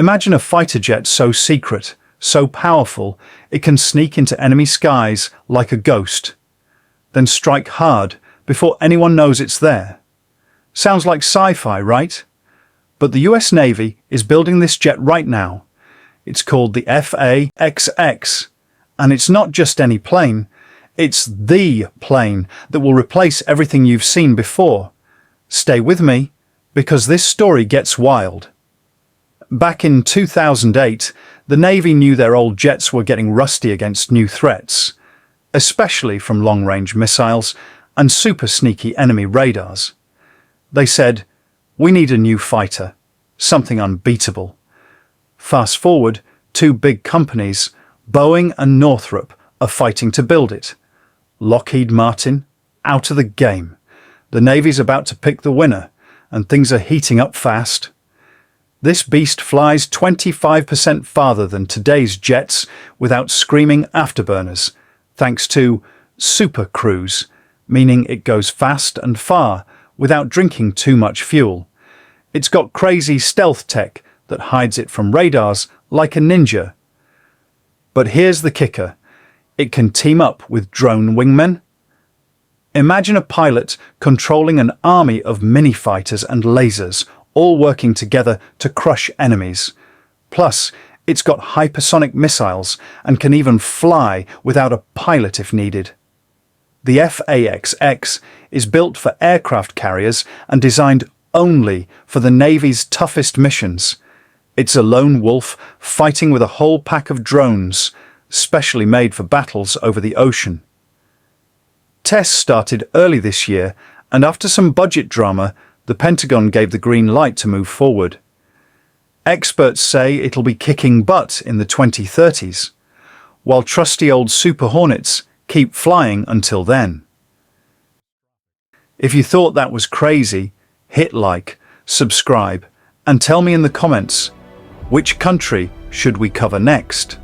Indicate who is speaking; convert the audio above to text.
Speaker 1: Imagine a fighter jet so secret, so powerful, it can sneak into enemy skies like a ghost, then strike hard before anyone knows it's there. Sounds like sci-fi, right? But the US Navy is building this jet right now. It's called the FA-XX, and it's not just any plane, it's the plane that will replace everything you've seen before. Stay with me, because this story gets wild. Back in 2008, the Navy knew their old jets were getting rusty against new threats, especially from long-range missiles and super sneaky enemy radars. They said, "We need a new fighter, something unbeatable." Fast forward, two big companies, Boeing and Northrop, are fighting to build it. Lockheed Martin, out of the game. The Navy's about to pick the winner, and things are heating up fast. This beast flies 25% farther than today's jets without screaming afterburners, thanks to Super Cruise, meaning it goes fast and far without drinking too much fuel. It's got crazy stealth tech that hides it from radars like a ninja. But here's the kicker. It can team up with drone wingmen. Imagine a pilot controlling an army of mini-fighters and lasers, all working together to crush enemies. Plus, it's got hypersonic missiles and can even fly without a pilot if needed. The FA-XX is built for aircraft carriers and designed only for the Navy's toughest missions. It's a lone wolf fighting with a whole pack of drones, specially made for battles over the ocean. Tests started early this year, and after some budget drama, the Pentagon gave the green light to move forward. Experts say it'll be kicking butt in the 2030s, while trusty old Super Hornets keep flying until then. If you thought that was crazy, hit like, subscribe, and tell me in the comments, which country should we cover next?